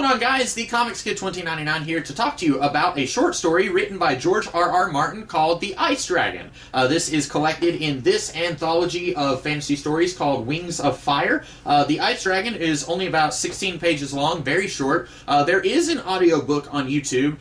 on, guys? The Comics Kid 2099 here to talk to you about a short story written by George R.R. Martin called The Ice Dragon. This is collected in this anthology of fantasy stories called Wings of Fire. The Ice Dragon is only about 16 pages long, very short. There is an audiobook on YouTube.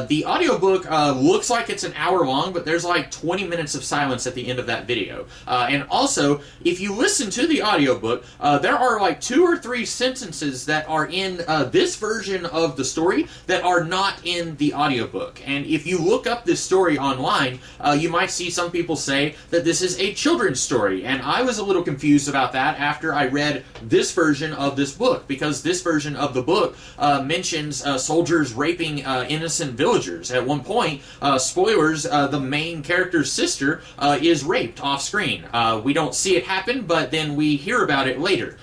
The audiobook looks like it's an hour long, but there's like 20 minutes of silence at the end of that video. And also, if you listen to the audiobook, there are like 2 or 3 sentences that are in this version of the story that are not in the audiobook. And if you look up this story online, you might see some people say that this is a children's story. And I was a little confused about that after I read this version of this book, because this version of the book mentions soldiers raping innocent villagers. At one point, spoilers, the main character's sister is raped off screen. We don't see it happen, but then we hear about it later.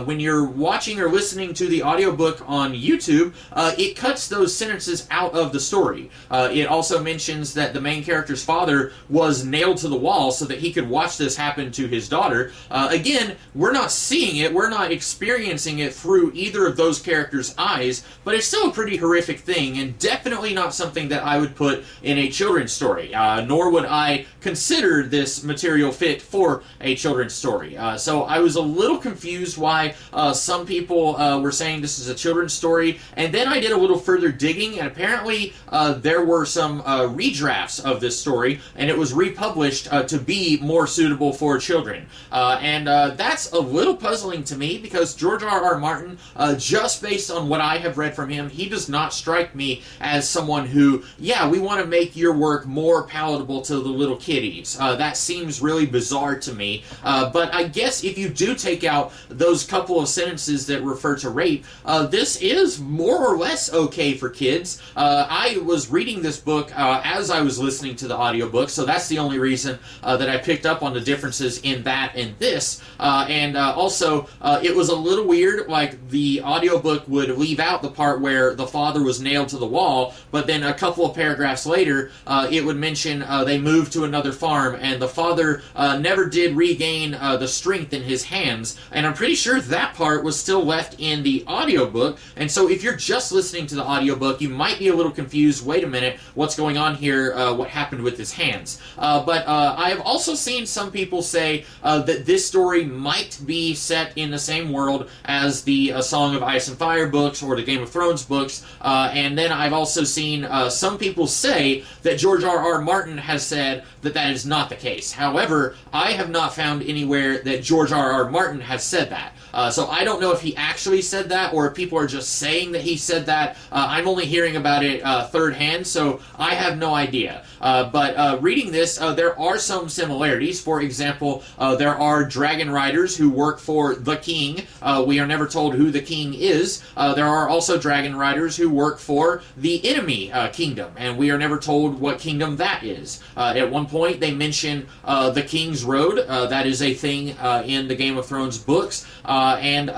When you're watching or listening to the audiobook on YouTube, it cuts those sentences out of the story. It also mentions that the main character's father was nailed to the wall so that he could watch this happen to his daughter. Again, we're not seeing it, we're not experiencing it through either of those characters' eyes, but it's still a pretty horrific thing, and definitely not something that I would put in a children's story, nor would I consider this material fit for a children's story. So I was a little confused why some people were saying this is a children's story, and then I did a little further digging, and apparently there were some redrafts of this story, and it was republished to be more suitable for children. And that's a little puzzling to me, because George R.R. Martin, just based on what I have read from him, he does not strike me as someone who, yeah, we want to make your work more palatable to the little kiddies. That seems really bizarre to me, but I guess if you do take out those couple of sentences that refer to rape, this is more or less okay for kids. I was reading this book as I was listening to the audiobook, so that's the only reason that I picked up on the differences in that and this. And also, it was a little weird, like the audiobook would leave out the part where the father was nailed to the wall, but then a couple of paragraphs later, it would mention they moved to another farm, and the father never did regain the strength in his hands, and I'm pretty sure that part was still left in the audiobook. And so if you're just listening to the audiobook, you might be a little confused, wait a minute, what's going on here, what happened with his hands? But I have also seen some people say that this story might be set in the same world as the Song of Ice and Fire books or the Game of Thrones books, and then I've also seen some people say that George R.R. Martin has said that that is not the case. However, I have not found anywhere that George R.R. Martin has said that. So I don't know if he actually said that, or if people are just saying that he said that. I'm only hearing about it third hand, so I have no idea. But reading this, there are some similarities. For example, there are dragon riders who work for the king. We are never told who the king is. There are also dragon riders who work for the enemy kingdom, and we are never told what kingdom that is. At one point, they mention the King's Road. That is a thing in the Game of Thrones books. And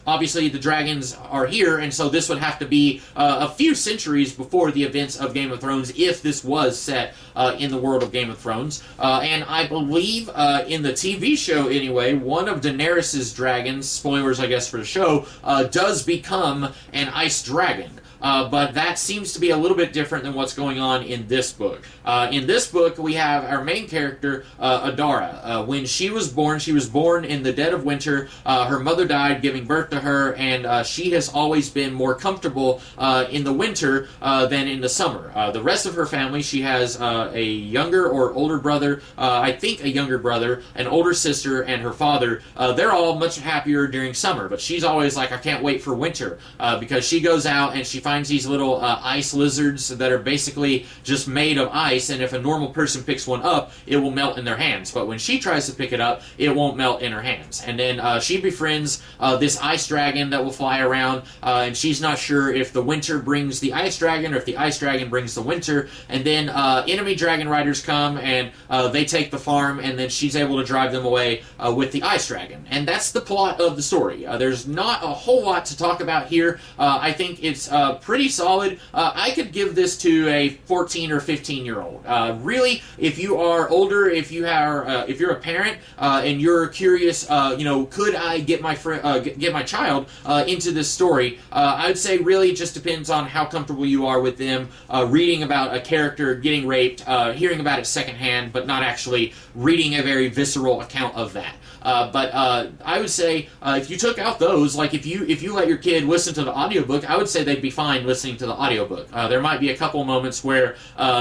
obviously the dragons are here, and so this would have to be a few centuries before the events of Game of Thrones if this was set in the world of Game of Thrones. And I believe in the TV show anyway, one of Daenerys' dragons, spoilers I guess for the show, does become an ice dragon. But that seems to be a little bit different than what's going on in this book. In this book, we have our main character, Adara. When she was born in the dead of winter. Her mother died giving birth to her, and she has always been more comfortable in the winter than in the summer. The rest of her family, she has a younger or older brother, I think a younger brother, an older sister, and her father. They're all much happier during summer, but she's always like, I can't wait for winter, because she goes out and she finds these little ice lizards that are basically just made of ice, and if a normal person picks one up, it will melt in their hands. But when she tries to pick it up, it won't melt in her hands. And then she befriends this ice dragon that will fly around, and she's not sure if the winter brings the ice dragon or if the ice dragon brings the winter. And then enemy dragon riders come, and they take the farm, and then she's able to drive them away with the ice dragon. And that's the plot of the story. There's not a whole lot to talk about here. I think it's pretty solid. I could give this to a 14 or 15-year-old. Really, if you are older, if you're a parent and you're curious, could I get my child into this story? I would say really it just depends on how comfortable you are with them reading about a character getting raped, hearing about it secondhand, but not actually reading a very visceral account of that. But I would say if you took out those, like if you let your kid listen to the audiobook, I would say they'd be fine listening to the audiobook. There might be a couple moments where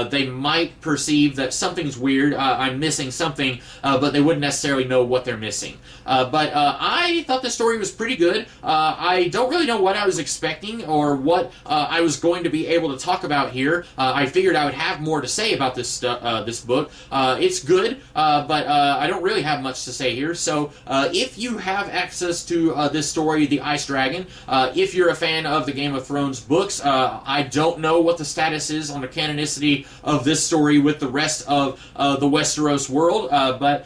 they might perceive that something's weird, I'm missing something, but they wouldn't necessarily know what they're missing. But I thought the story was pretty good. I don't really know what I was expecting or what I was going to be able to talk about here. I figured I would have more to say about this book. It's good, but I don't really have much to say here. So if you have access to this story, The Ice Dragon, if you're a fan of the Game of Thrones books, I don't know what the status is on the canonicity of this story with the rest of the Westeros world, but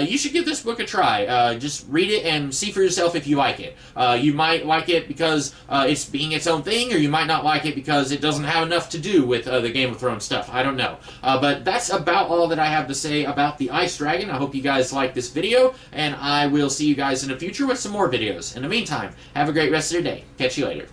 you should give this book a try. Just read it and see for yourself if you like it. You might like it because it's being its own thing, or you might not like it because it doesn't have enough to do with the Game of Thrones stuff. I don't know. But that's about all that I have to say about The Ice Dragon. I hope you guys like this video, and I will see you guys in the future with some more videos. In the meantime, have a great rest of your day. Catch you later.